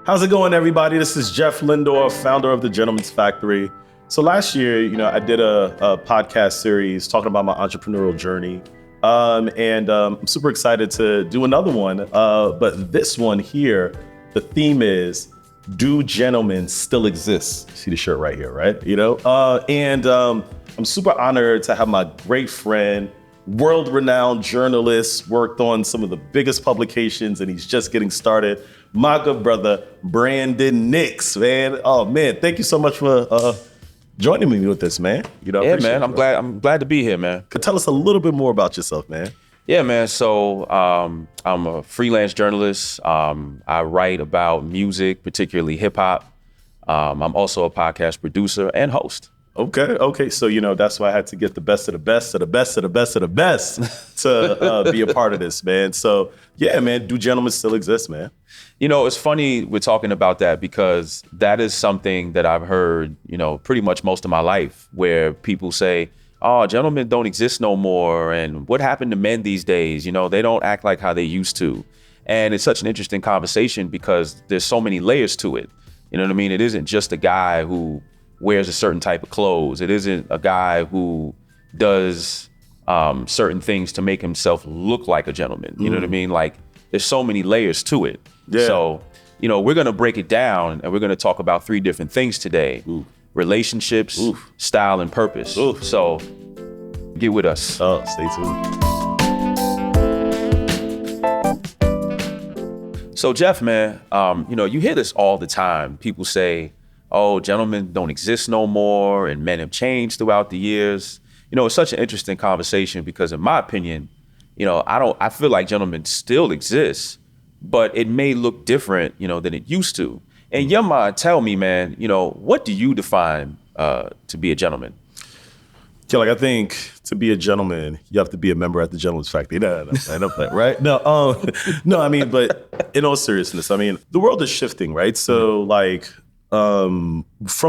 How's it going, everybody? This is Jeff Lindor, founder of The Gentleman's Factory. So last year, I did a podcast series talking about my entrepreneurial journey. I'm super excited to do another one. But this one here, the theme is, do gentlemen still exist? See the shirt right here, right? I'm super honored to have my great friend, world-renowned journalist, worked on some of the biggest publications, and he's just getting started. My good brother, Brandon Nix, man. Oh man, thank you so much for joining me with this, man. Yeah, man. I'm glad to be here, man. Tell us a little bit more about yourself, man. Yeah, man. So I'm a freelance journalist. I write about music, particularly hip hop. I'm also a podcast producer and host. Okay. So, that's why I had to get the best of the best of the best of the best of the best to be a part of this, man. So, yeah, man, do gentlemen still exist, man? It's funny we're talking about that because that is something that I've heard, pretty much most of my life, where people say, oh, gentlemen don't exist no more. And what happened to men these days? They don't act like how they used to. And it's such an interesting conversation because there's so many layers to it. You know what I mean? It isn't just a guy who wears a certain type of clothes. It isn't a guy who does certain things to make himself look like a gentleman. You know what I mean? Like, there's so many layers to it. Yeah. So, we're going to break it down and we're going to talk about 3 different things today. Ooh. Relationships, Ooh. style, and purpose. Ooh. So get with us. Oh, stay tuned. So Jeff, man, you hear this all the time. People say, oh, gentlemen don't exist no more and men have changed throughout the years. It's such an interesting conversation because in my opinion, I feel like gentlemen still exist, but it may look different, than it used to. And your mind, tell me, man, what do you define to be a gentleman? Yeah, I think to be a gentleman, you have to be a member at the Gentleman's Factory. No, right? No, I mean, but in all seriousness, the world is shifting, right? So from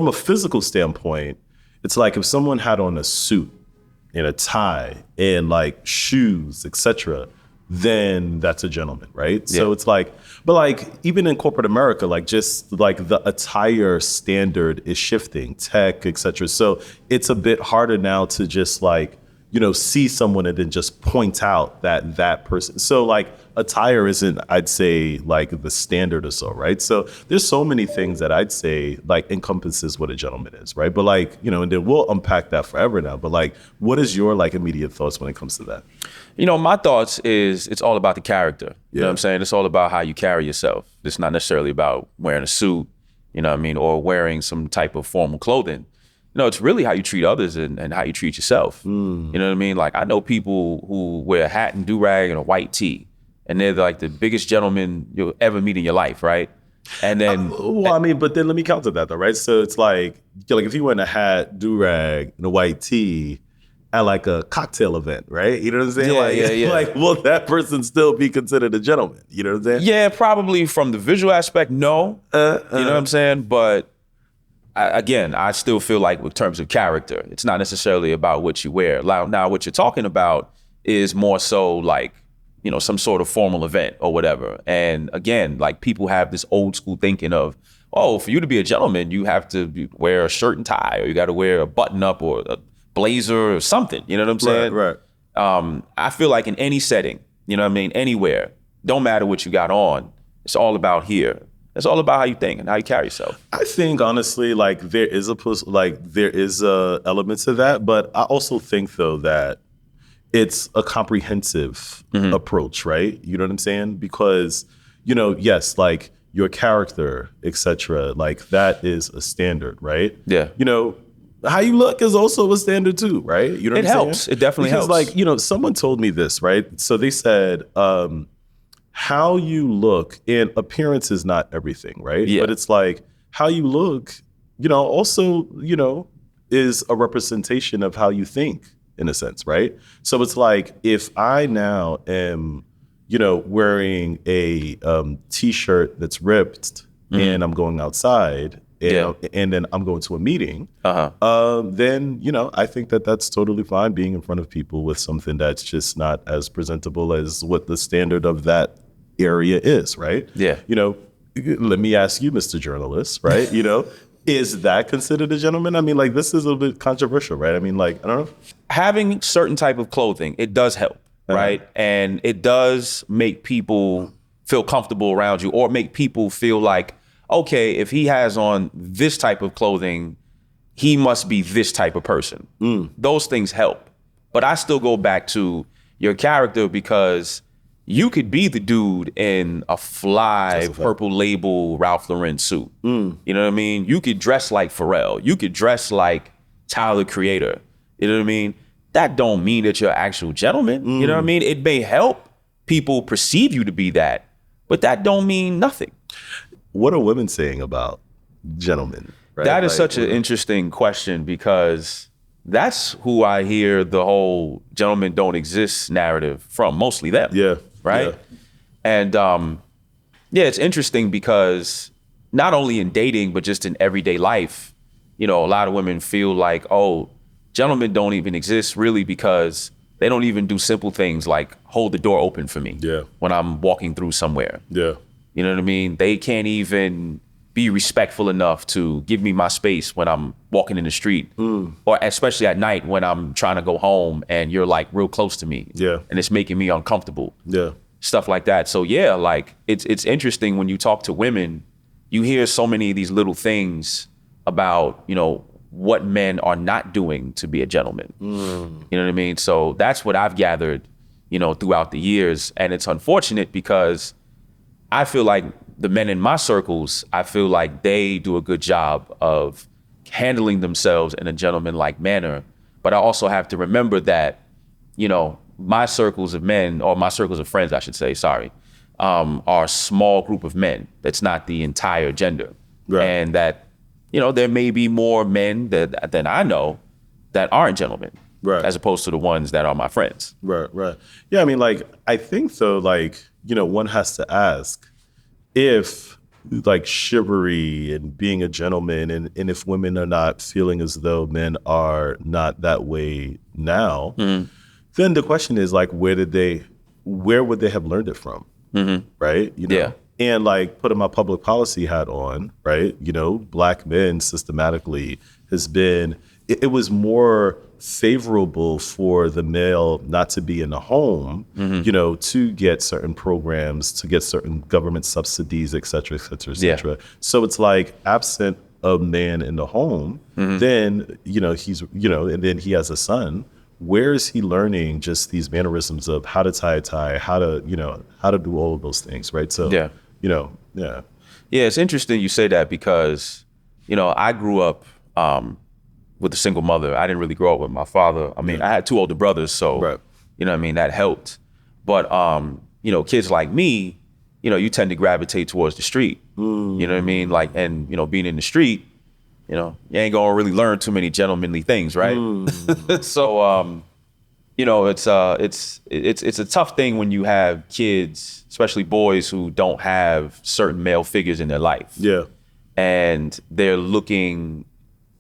a physical standpoint, it's like if someone had on a suit and a tie and shoes, etc., then that's a gentleman, right? Yeah. So it's but even in corporate America, the attire standard is shifting, tech, etc. So it's a bit harder now to just see someone and then just point out that person. So attire isn't, I'd say, the standard or so, right? So there's so many things that I'd say encompasses what a gentleman is, right? But and then we'll unpack that forever now. But what is your immediate thoughts when it comes to that? My thoughts is it's all about the character. You know what I'm saying? It's all about how you carry yourself. It's not necessarily about wearing a suit, or wearing some type of formal clothing. It's really how you treat others and how you treat yourself. You know what I mean? I know people who wear a hat and do-rag and a white tee, and they're the biggest gentleman you'll ever meet in your life, right? And then... but then let me counter that though, right? So it's if you wear a hat, do-rag, and a white tee at a cocktail event, right? You know what I'm saying? Yeah. Will that person still be considered a gentleman? You know what I'm saying? Yeah, probably from the visual aspect, no. You know what I'm saying? But I still feel in terms of character, it's not necessarily about what you wear. Now, what you're talking about is more so some sort of formal event or whatever. And again, people have this old school thinking of, oh, for you to be a gentleman, you have to wear a shirt and tie, or you got to wear a button up or a blazer or something. You know what I'm saying? Right. I feel in any setting, anywhere, don't matter what you got on. It's all about here. It's all about how you think and how you carry yourself. I think honestly, there is a element to that, but I also think though that it's a comprehensive approach, right? You know what I'm saying? Because yes, your character, etc., that is a standard, right? Yeah. How you look is also a standard too, right? You know what I'm helps. saying? It definitely helps. Because someone told me this, right? So they said, how you look, and appearance is not everything, right? Yeah. But it's how you look, also, is a representation of how you think in a sense, right? So it's if I now am, wearing a t-shirt that's ripped and I'm going outside and then I'm going to a meeting, then, I think that's totally fine being in front of people with something that's just not as presentable as what the standard of that area is, right? Yeah. let me ask you, Mr. Journalist, right? Is that considered a gentleman? I mean, like, this is a bit controversial, right? I mean, like, I don't know. Having certain type of clothing, it does help, right? And it does make people feel comfortable around you, or make people feel like, okay, if he has on this type of clothing, he must be this type of person. Those things help. But I still go back to your character, because you could be the dude in a fly purple label Ralph Lauren suit. You know what I mean? You could dress like Pharrell. You could dress like Tyler, the Creator. You know what I mean? That don't mean that you're an actual gentleman. You know what I mean? It may help people perceive you to be that, but that don't mean nothing. What are women saying about gentlemen? Right? That is such an interesting question, because that's who I hear the whole gentlemen don't exist narrative from, mostly them. Yeah. Right. Yeah. And it's interesting, because not only in dating, but just in everyday life, a lot of women feel like, oh, gentlemen don't even exist, really, because they don't even do simple things like hold the door open for me when I'm walking through somewhere. Yeah. You know what I mean? They can't even be respectful enough to give me my space when I'm walking in the street, or especially at night when I'm trying to go home and you're like real close to me. Yeah. And it's making me uncomfortable. Yeah. Stuff like that. So yeah, like it's interesting when you talk to women, you hear so many of these little things about, what men are not doing to be a gentleman. You know what I mean? So that's what I've gathered, throughout the years. And it's unfortunate, because I feel like the men in my circles, I feel like they do a good job of handling themselves in a gentleman-like manner. But I also have to remember that, my circles of men, or my circles of friends, I should say, are a small group of men. That's not the entire gender. Right. And that, there may be more men than I know that aren't gentlemen. Right. As opposed to the ones that are my friends. Right, right. Yeah, I mean, like, I think, though, like, one has to ask if, like, chivalry and being a gentleman, and if women are not feeling as though men are not that way now, then the question is, like, where would they have learned it from? Right? Yeah. And, like, putting my public policy hat on, right? Black men systematically has been, it was more favorable for the male not to be in the home, to get certain programs, to get certain government subsidies, et cetera, et cetera, et cetera. Yeah. So it's like, absent a man in the home, then, he's, and then he has a son. Where is he learning just these mannerisms of how to tie a tie, how to do all of those things, right? So, yeah. Yeah, it's interesting you say that, because, I grew up with a single mother. I didn't really grow up with my father. I mean, I had two older brothers, so, right. That helped. But, kids like me, you tend to gravitate towards the street. You know what I mean? Like, and, being in the street, you ain't gonna really learn too many gentlemanly things, right? So, it's a tough thing when you have kids, especially boys, who don't have certain male figures in their life. Yeah. And they're looking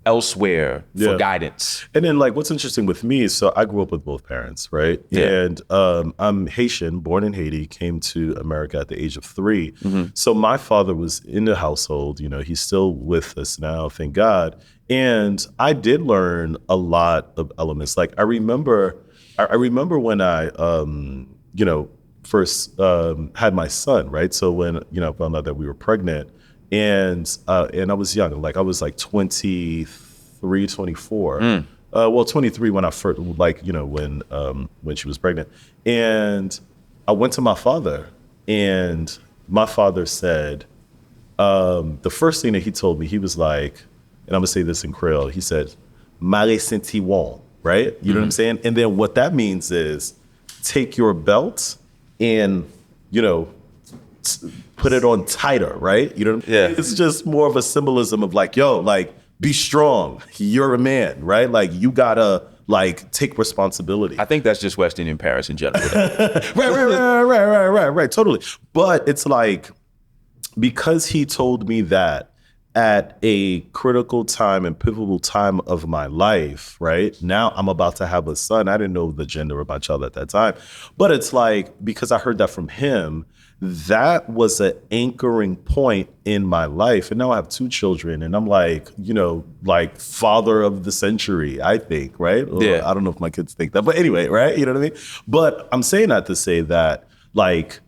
elsewhere for guidance. And then, like, what's interesting with me is, so I grew up with both parents, right? Yeah. And I'm Haitian, born in Haiti, came to America at the age of 3. So my father was in the household, he's still with us now, thank God. And I did learn a lot of elements. Like, I remember when I, first had my son, right? So when, I found out that we were pregnant, and I was young, like I was like 23, 24. Well, 23 when I first, like, when she was pregnant. And I went to my father, and my father said, the first thing that he told me, he was like, and I'm gonna say this in Creole, he said, "Mare senti-won," right? You know what I'm saying? And then what that means is, take your belt and, put it on tighter, right? You know what I mean? Yeah. It's just more of a symbolism of like, yo, like, be strong. You're a man, right? Like, you gotta, like, take responsibility. I think that's just West Indian parents in general. Right, totally. But it's like, because he told me that, at a critical time and pivotal time of my life, right? Now I'm about to have a son. I didn't know the gender of my child at that time. But it's like, because I heard that from him, that was an anchoring point in my life. And now I have 2 children and I'm like, like father of the century, I think, right? Yeah. I don't know if my kids think that, but anyway, right? You know what I mean? But I'm saying that to say that, like,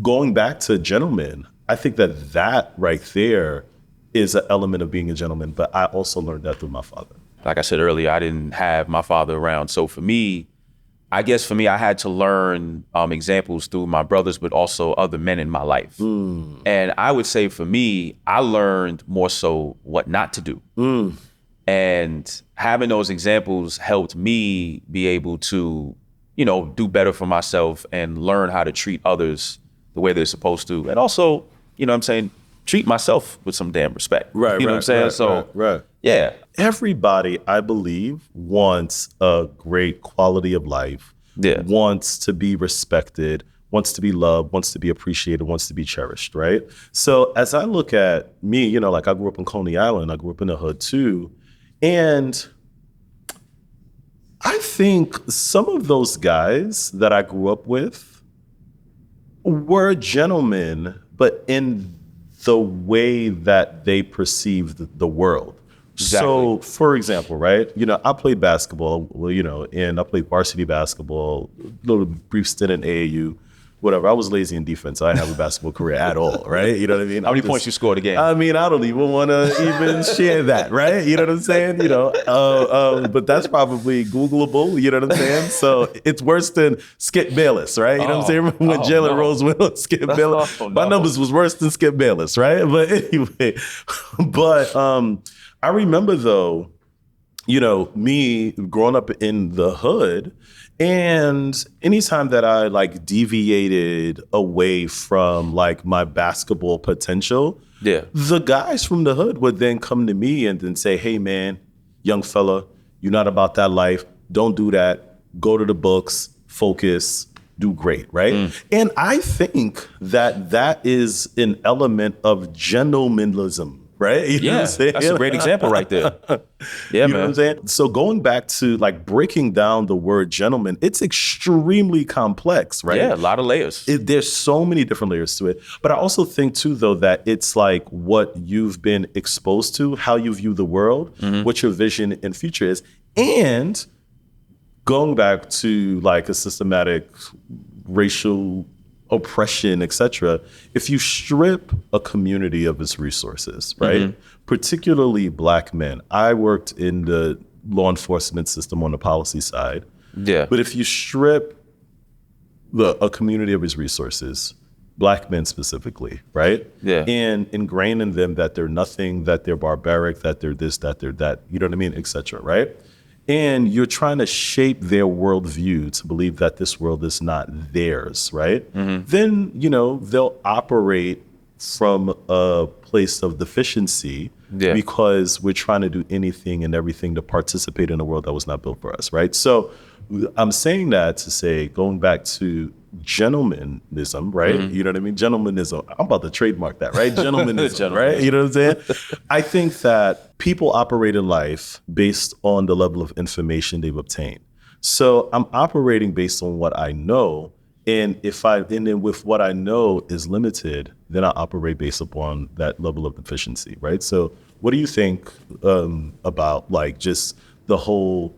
going back to gentlemen, I think that right there is an element of being a gentleman, but I also learned that through my father. Like I said earlier, I didn't have my father around. So for me, I had to learn examples through my brothers, but also other men in my life. And I would say for me, I learned more so what not to do. And having those examples helped me be able to, do better for myself and learn how to treat others the way they're supposed to. And also, treat myself with some damn respect. Right. You know what I'm saying? Right. Yeah. Everybody, I believe, wants a great quality of life, wants to be respected, wants to be loved, wants to be appreciated, wants to be cherished, right? So as I look at me, like I grew up in Coney Island, I grew up in the hood too, and I think some of those guys that I grew up with were gentlemen, but in the way that they perceived the world. Exactly. So, for example, right, I played basketball, and I played varsity basketball, a little brief stint in AAU, whatever. I was lazy in defense. I didn't have a basketball career at all, right? You know what I mean? How many points you scored a game? I mean, I don't even want to even share that, right? You know what I'm saying? But that's probably Googleable, you know what I'm saying? So it's worse than Skip Bayless, right? You know what I'm saying? Remember when Jalen Rose went on Skip Bayless? My numbers was worse than Skip Bayless, right? But anyway, I remember though, me growing up in the hood, and anytime that I like deviated away from like my basketball potential, the guys from the hood would then come to me and then say, hey man, young fella, you're not about that life. Don't do that. Go to the books, focus, do great, right? And I think that is an element of gentlemanlism. Right? You know what I'm saying? That's a great example right there. Yeah, you know what I'm saying? So going back to like breaking down the word gentleman, it's extremely complex, right? Yeah, a lot of layers. There's so many different layers to it. But I also think too, though, that it's like what you've been exposed to, how you view the world, what your vision and future is. And going back to like a systematic racial oppression, etc. If you strip a community of its resources, right? Particularly Black men. I worked in the law enforcement system on the policy side. Yeah. But if you strip a community of its resources, Black men specifically, right? Yeah. And ingrain in them that they're nothing, that they're barbaric, that they're this, that they're that, you know what I mean, etc. Right? And you're trying to shape their worldview to believe that this world is not theirs, right? Then, they'll operate from a place of deficiency because we're trying to do anything and everything to participate in a world that was not built for us, right? So I'm saying that to say, going back to gentlemanism, right? You know what I mean? Gentlemanism. I'm about to trademark that, right? Gentlemanism, right? You know what I'm saying? I think that people operate in life based on the level of information they've obtained. So I'm operating based on what I know. And then with what I know is limited, then I operate based upon that level of deficiency, right? So what do you think about like just the whole,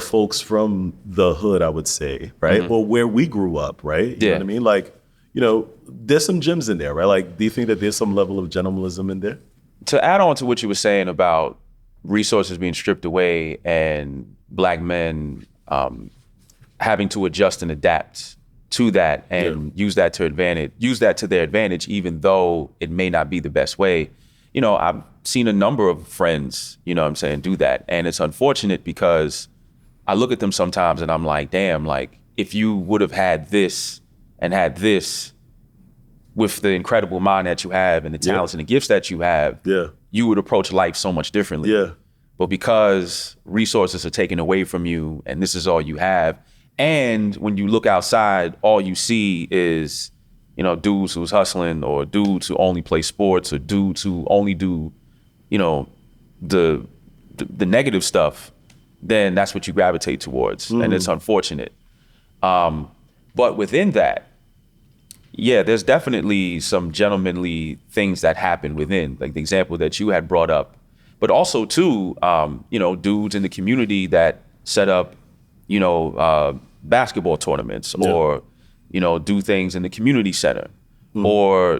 folks from the hood, I would say, right? Or where we grew up, right? You know what I mean? Like, there's some gems in there, right? Like, do you think that there's some level of gentlemanlism in there? To add on to what you were saying about resources being stripped away and Black men having to adjust and adapt to that and use that to their advantage, even though it may not be the best way. I've seen a number of friends, do that. And it's unfortunate because I look at them sometimes and I'm like, damn, like if you would have had this and had this with the incredible mind that you have and the talents and the gifts that you have, you would approach life so much differently. But because resources are taken away from you and this is all you have, and when you look outside, all you see is, dudes who's hustling, or dudes who only play sports, or dudes who only do, the negative stuff, then that's what you gravitate towards. And it's unfortunate. But within that, yeah, there's definitely some gentlemanly things that happen within, like the example that you had brought up. But also too, dudes in the community that set up, basketball tournaments, or, do things in the community center, or,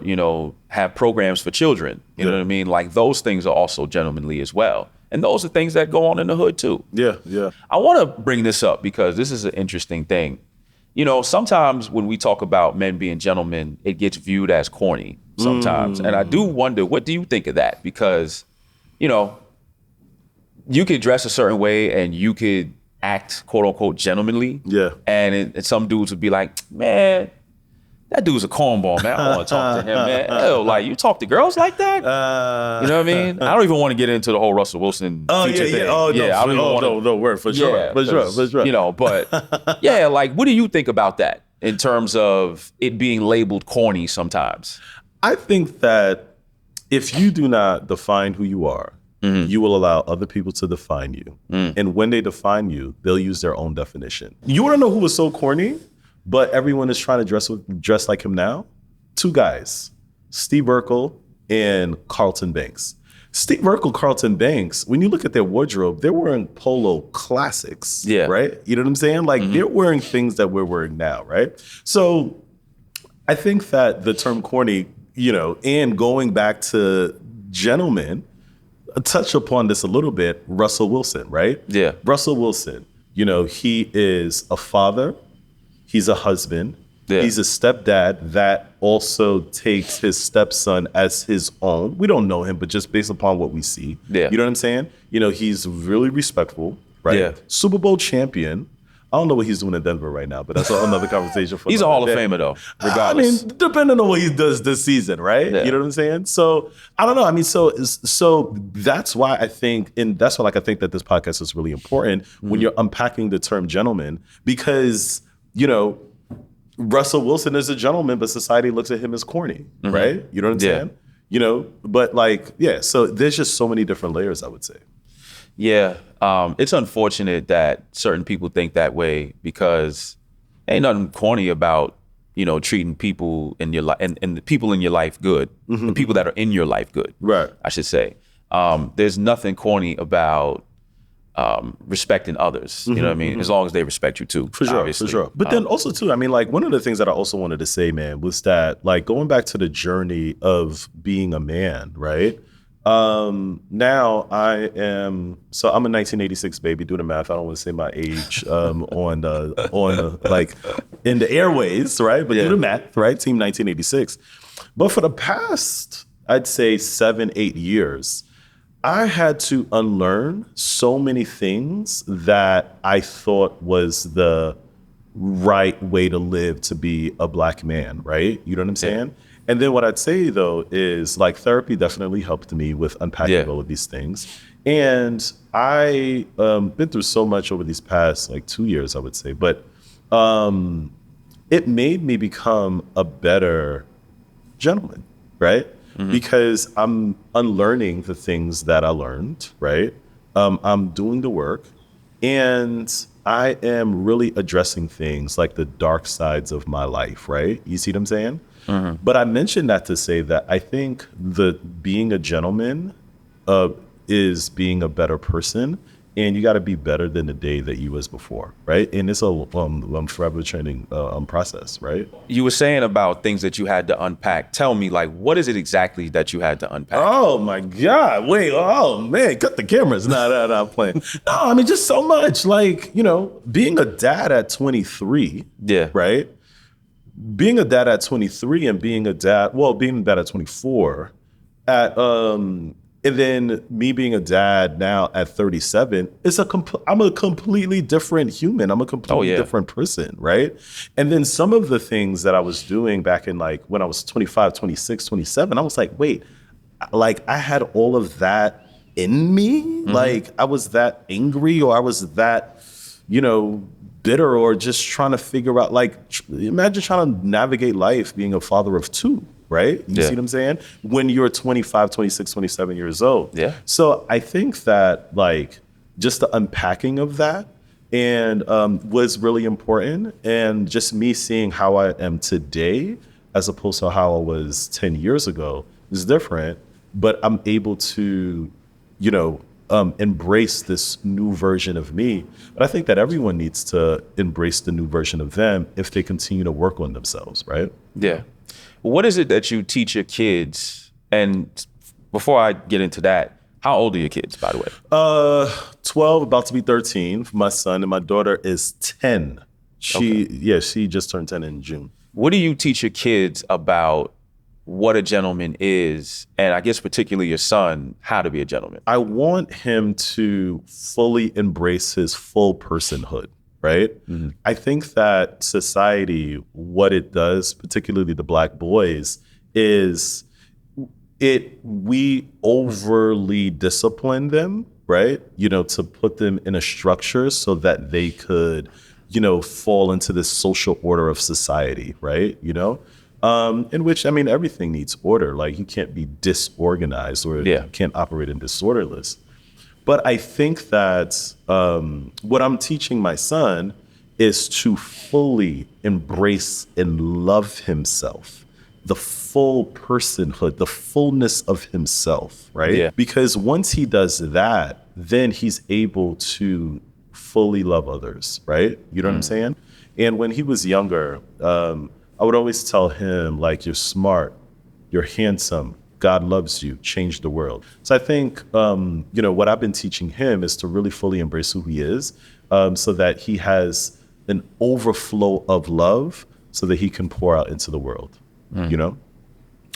have programs for children. You know what I mean? Like those things are also gentlemanly as well. And those are things that go on in the hood too. Yeah, yeah. I want to bring this up because this is an interesting thing. Sometimes when we talk about men being gentlemen, it gets viewed as corny sometimes. And I do wonder, what do you think of that? Because, you could dress a certain way and you could act quote unquote gentlemanly. Yeah. And some dudes would be like, man, that dude's a cornball, man. I don't want to talk to him, man. Ew, like, you talk to girls like that? You know what I mean? I don't even want to get into the whole Russell Wilson future thing. I don't even want to. Word, for sure. For sure. But yeah, like, what do you think about that in terms of it being labeled corny sometimes? I think that if you do not define who you are, you will allow other people to define you. And when they define you, they'll use their own definition. You want to know who was so corny, but everyone is trying to dress like him now? Two guys, Steve Urkel and Carlton Banks. Steve Urkel, Carlton Banks, when you look at their wardrobe, they're wearing polo classics, right? You know what I'm saying? Like they're wearing things that we're wearing now, right? So I think that the term corny, and going back to gentlemen, touch upon this a little bit, Russell Wilson, right? Yeah. Russell Wilson, he is a father. He's a husband. Yeah. He's a stepdad that also takes his stepson as his own. We don't know him, but just based upon what we see. Yeah. You know what I'm saying? He's really respectful, right? Yeah. Super Bowl champion. I don't know what he's doing in Denver right now, but that's another conversation for He's a Hall of Famer, though, regardless. Depending on what he does this season, right? Yeah. You know what I'm saying? So, I don't know. So that's why I think, and that's why I think that this podcast is really important when you're unpacking the term gentleman, because, Russell Wilson is a gentleman, but society looks at him as corny, right? You know what I'm saying? But so there's just so many different layers, I would say. Yeah, it's unfortunate that certain people think that way, because ain't nothing corny about, treating people in your life and the people in your life good, the people that are in your life good, right? I should say. There's nothing corny about respecting others, you know what I mean? As long as they respect you too, for sure, obviously. For sure. But then also too, one of the things that I also wanted to say, man, was that going back to the journey of being a man, right? Now I'm a 1986 baby. Do the math. I don't want to say my age on in the airways, right? But do the math, right? Team 1986. But for the past, I'd say 7-8 years, I had to unlearn so many things that I thought was the right way to live, to be a Black man, right? You know what I'm saying? And then what I'd say, though, is therapy definitely helped me with unpacking all of these things. And I been through so much over these past 2 years, I would say. But it made me become a better gentleman, right? Because I'm unlearning the things that I learned, right? I'm doing the work, and I am really addressing things like the dark sides of my life, right? You see what I'm saying? But I mentioned that to say that I think being a gentleman is being a better person, and you got to be better than the day that you was before, right? And it's a forever training process, right? You were saying about things that you had to unpack. Tell me, what is it exactly that you had to unpack? Oh my God! Wait! Oh man! Cut the cameras! No, I'm playing. No, just so much. Being a dad at 23. Yeah. Right. Being a dad at 23 and being a dad at 24, and then me being a dad now at 37, I'm a completely different human. I'm a completely different person, right? And then some of the things that I was doing back in when I was 25, 26, 27, I was like, wait, I had all of that in me? I was that angry, or I was that, bitter or just trying to figure out, like, imagine trying to navigate life being a father of two, right? You see what I'm saying? When you're 25, 26, 27 years old. Yeah. So I think that, like, just the unpacking of that and was really important. And just me seeing how I am today as opposed to how I was 10 years ago is different. But I'm able to, you know, embrace this new version of me. But I think that everyone needs to embrace the new version of them if they continue to work on themselves, right? Yeah. What is it that you teach your kids? And before I get into that, how old are your kids, by the way? 12, about to be 13 for my son, and my daughter is 10. She just turned 10 in June. What do you teach your kids about what a gentleman is, and I guess particularly your son, how to be a gentleman? I want him to fully embrace his full personhood, right? Mm-hmm. I think that society, what it does, particularly the Black boys, is we overly discipline them, right? You know, to put them in a structure so that they could, you know, fall into this social order of society, right? You know? In which, I mean, everything needs order. Like, you can't be disorganized or you can't operate in disorderless. But I think that what I'm teaching my son is to fully embrace and love himself, the full personhood, the fullness of himself, right? Yeah. Because once he does that, then he's able to fully love others, right? You know what I'm saying? And when he was younger, I would always tell him, like, you're smart, you're handsome, God loves you, change the world. So I think, you know, what I've been teaching him is to really fully embrace who he is, so that he has an overflow of love so that he can pour out into the world, you know?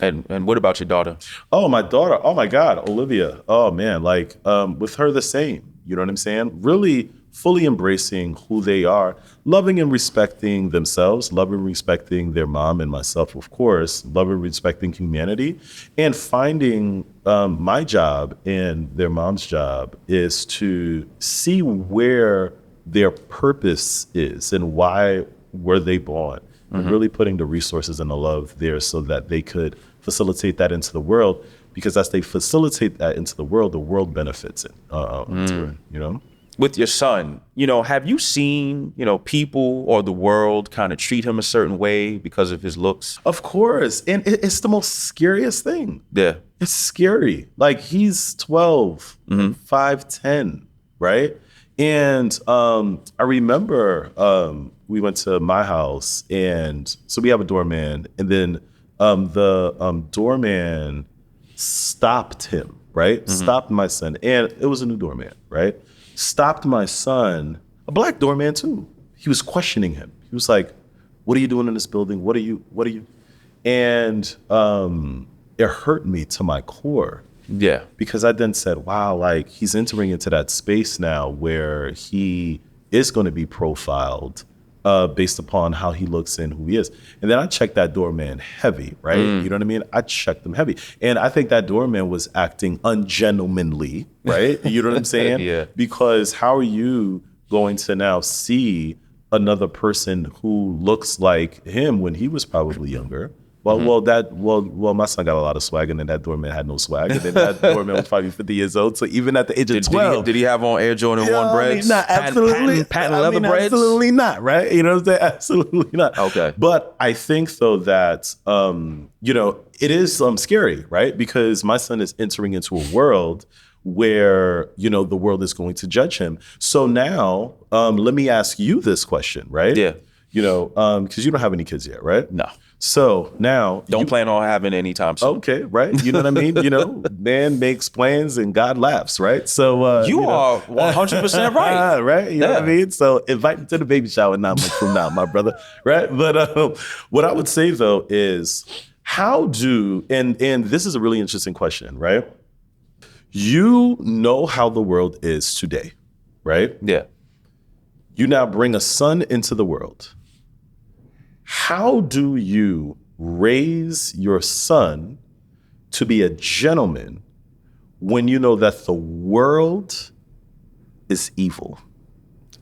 And what about your daughter? Oh, my daughter. Oh, my God. Olivia. Oh, man. Like, with her, the same. You know what I'm saying? Really fully embracing who they are, loving and respecting themselves, loving and respecting their mom and myself, of course, loving and respecting humanity, and finding my job and their mom's job is to see where their purpose is and why were they born, and really putting the resources and the love there so that they could facilitate that into the world, because as they facilitate that into the world benefits it, you know? With your son, you know, have you seen, you know, people or the world kind of treat him a certain way because of his looks? Of course. And it's the most scariest thing. Yeah. It's scary. Like, he's 12, 5'10", right? And I remember we went to my house, and so we have a doorman, and then the doorman stopped him, right? Stopped my son. And it was a new doorman, right? Stopped my son, a Black doorman too. He was questioning him. He was like, what are you doing in this building? What are you? And it hurt me to my core. Yeah. Because I then said, wow, like, he's entering into that space now where he is going to be profiled based upon how he looks and who he is. And then I checked that doorman heavy, right? You know what I mean? I checked him heavy. And I think that doorman was acting ungentlemanly, right? You know what I'm saying? Yeah. Because how are you going to now see another person who looks like him when he was probably younger? Well, my son got a lot of swag, and then that doorman had no swag, and then that doorman was probably 50 years old. So even at the age of 12, did he have on Air Jordan 1 breads? Not absolutely, patent leather breads? Absolutely not, right? You know what I'm saying? Absolutely not. Okay. But I think though that you know, it is scary, right? Because my son is entering into a world where, you know, the world is going to judge him. So now, let me ask you this question, right? Yeah. You know, because you don't have any kids yet, right? No. So now don't plan on having any time soon. Okay, right? You know what I mean? You know, man makes plans and God laughs, right? So you are 100% right. Right? You know what I mean? So invite me to the baby shower 9 months from now, my brother, right? But what I would say though is, how do, and this is a really interesting question, right? You know how the world is today, right? Yeah. You now bring a son into the world. How do you raise your son to be a gentleman when you know that the world is evil?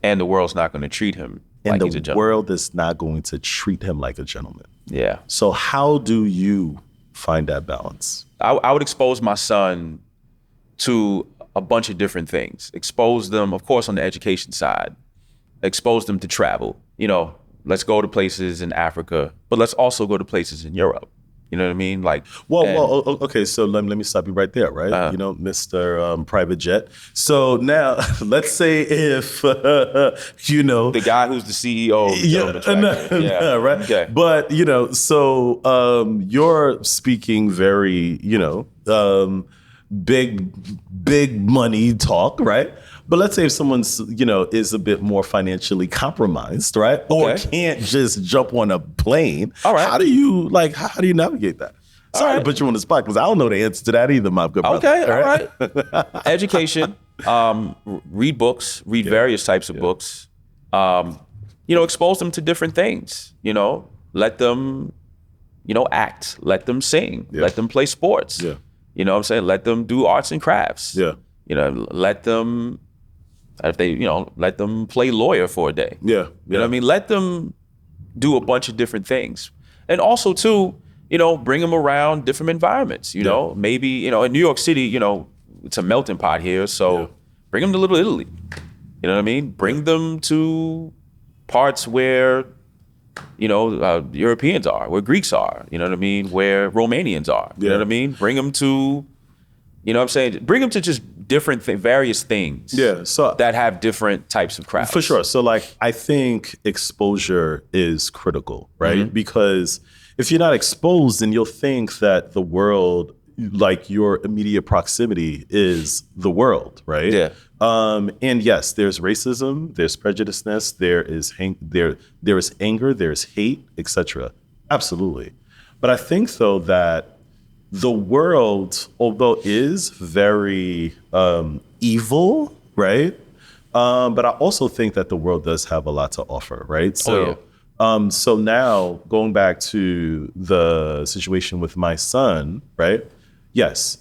And the world's not going to treat him and he's a the gentleman. world is not going to treat him like a gentleman. Yeah. So how do you find that balance? I would expose my son to a bunch of different things. Expose them, of course, on the education side. Expose them to travel. You know, let's go to places in Africa, but let's also go to places in Europe. You know what I mean? Like, okay. So let me stop you right there, right? You know, Mr. Private Jet. So now, let's say if you know the guy who's the CEO. Right. Okay. But you know, so you're speaking very, you know, big money talk, right? But let's say if someone's, you know, is a bit more financially compromised, right? Or can't just jump on a plane. All right. How do you navigate that? Sorry to put you on the spot because I don't know the answer to that either, my good brother. Okay, all right. Education, read books, read various types of books. You know, expose them to different things. You know, let them, you know, act. Let them sing. Let them play sports. Yeah. You know what I'm saying? Let them do arts and crafts. Yeah. You know, let them, if they, you know, let them play lawyer for a day. Yeah. You know what I mean? Let them do a bunch of different things. And also, too, you know, bring them around different environments. You know, maybe, you know, in New York City, you know, it's a melting pot here. So bring them to Little Italy. You know what I mean? Bring them to parts where, you know, Europeans are, where Greeks are. You know what I mean? Where Romanians are. You know what I mean? Bring them to, you know what I'm saying? Bring them to just different various things so that have different types of crafts. For sure. So like, I think exposure is critical, right? Because if you're not exposed, then you'll think that the world, like your immediate proximity is the world, right? Yeah. And yes, there's racism, there's prejudiceness, there is anger, there's hate, etc. Absolutely. But I think though that the world, although is very evil, right? But I also think that the world does have a lot to offer, right? So, so now going back to the situation with my son, right? Yes,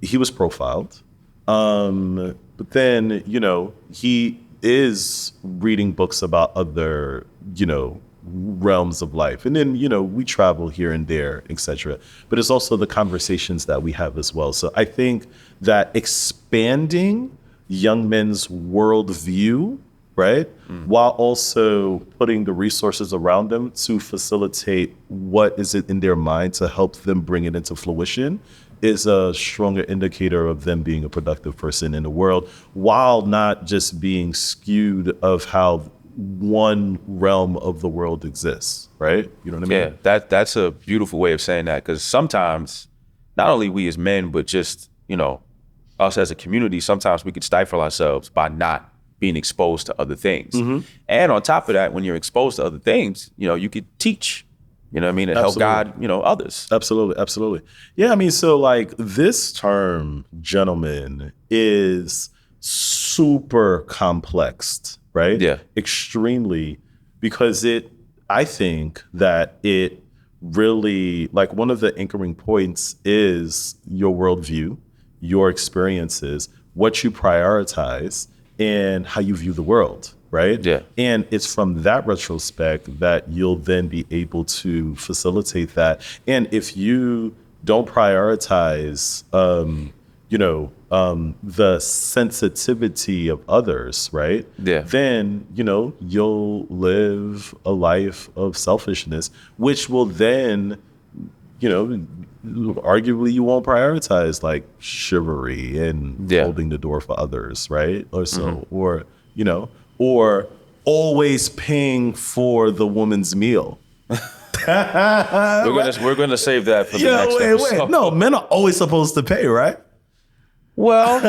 he was profiled. But then, you know, he is reading books about other, you know, realms of life. And then, you know, we travel here and there, etc. But it's also the conversations that we have as well. So I think that expanding young men's worldview, right, while also putting the resources around them to facilitate what is it in their mind to help them bring it into fruition is a stronger indicator of them being a productive person in the world, while not just being skewed of how one realm of the world exists, right? You know what I mean? Yeah, that's a beautiful way of saying that, because sometimes, not only we as men, but just, you know, us as a community, sometimes we could stifle ourselves by not being exposed to other things. And on top of that, when you're exposed to other things, you know, you could teach, you know what I mean, and help guide, you know, others. Absolutely. Yeah, I mean, so like this term, gentleman, is super complex, right? Yeah. Extremely, because I think that it really, like one of the anchoring points is your worldview, your experiences, what you prioritize, and how you view the world, right? Yeah. And it's from that retrospect that you'll then be able to facilitate that. And if you don't prioritize, the sensitivity of others, right? Yeah. Then, you know, you'll live a life of selfishness, which will then, you know, arguably you won't prioritize like chivalry and holding the door for others, right? Or so, or, you know, or always paying for the woman's meal. We're gonna save that for the next episode. Wait. No, men are always supposed to pay, right? Well,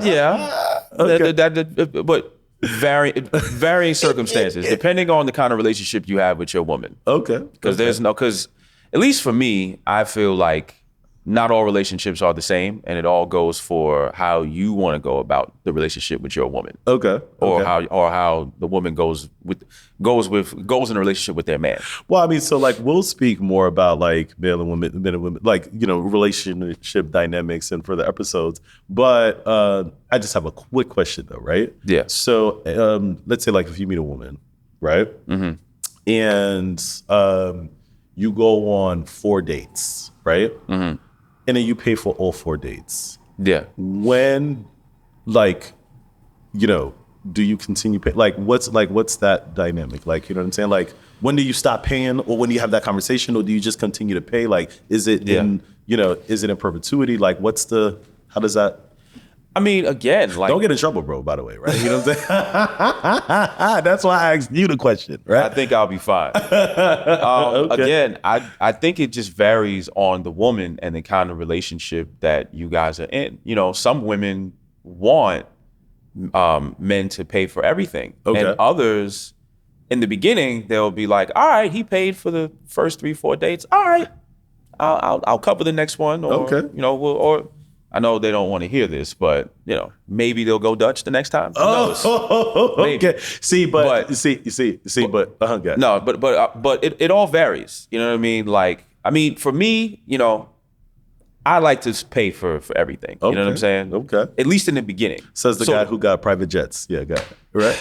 yeah, but varying circumstances, depending on the kind of relationship you have with your woman. Okay. Because because at least for me, I feel like not all relationships are the same, and it all goes for how you want to go about the relationship with your woman. Okay. Or how the woman goes in a relationship with their man. Well, I mean, so like we'll speak more about like men and women, like, you know, relationship dynamics in further episodes. But I just have a quick question though, right? Yeah. So let's say like if you meet a woman, right? And you go on 4 dates, right? And then you pay for all 4 dates. Yeah. When, like, you know, do you continue pay? Like, what's that dynamic? Like, you know what I'm saying? Like, when do you stop paying, or when do you have that conversation, or do you just continue to pay? Like, is it is it in perpetuity? Like, how does that? I mean, again, like, Don't get in trouble, bro, by the way, right? You know what I'm saying? That's why I asked you the question, right? I think I'll be fine. Again, I think it just varies on the woman and the kind of relationship that you guys are in. You know, some women want men to pay for everything. Okay. And others, in the beginning, they'll be like, all right, he paid for the first 3-4 dates. All right, I'll cover the next one. Or, Okay. you know, or I know they don't want to hear this, but, you know, maybe they'll go Dutch the next time. Who knows? Okay. See, but okay. No, but it all varies. You know what I mean? Like, I mean, for me, you know, I like to pay for everything. You know what I'm saying? Okay. At least in the beginning. Says the guy who got private jets. Yeah, got it. Right?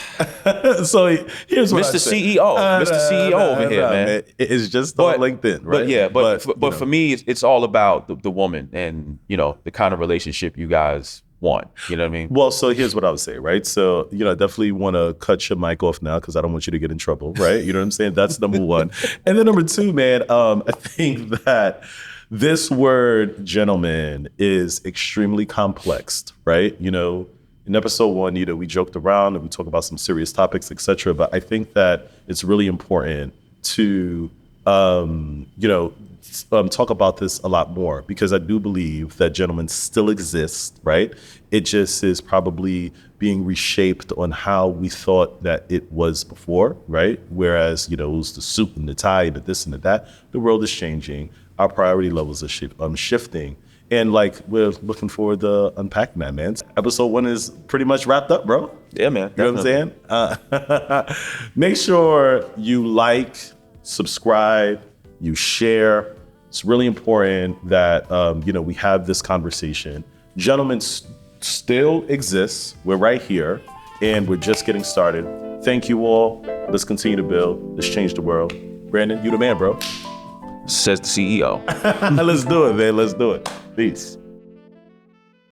So here's what Mr. I say. CEO. Mr. CEO over here, man. It's just on LinkedIn, right? But for me, it's all about the woman and, you know, the kind of relationship you guys want. You know what I mean? Well, so here's what I would say, right? So, you know, I definitely want to cut your mic off now because I don't want you to get in trouble, right? You know what I'm saying? That's number one. And then number two, man, I think that this word gentleman is extremely complex, right? You know, in episode 1, you know, we joked around and we talk about some serious topics, etc. But I think that it's really important to, talk about this a lot more because I do believe that gentlemen still exist, right? It just is probably being reshaped on how we thought that it was before, right? Whereas, you know, it was the suit and the tie and the this and the that. The world is changing. Our priority levels are shifting. And like, we're looking forward to unpacking that, man. Episode 1 is pretty much wrapped up, bro. Yeah, man. You know what I'm saying? Make sure you like, subscribe, you share. It's really important that, we have this conversation. Gentlemen still exists. We're right here and we're just getting started. Thank you all. Let's continue to build. Let's change the world. Brandon, you the man, bro. Says the CEO. Let's do it, man. Let's do it. Peace.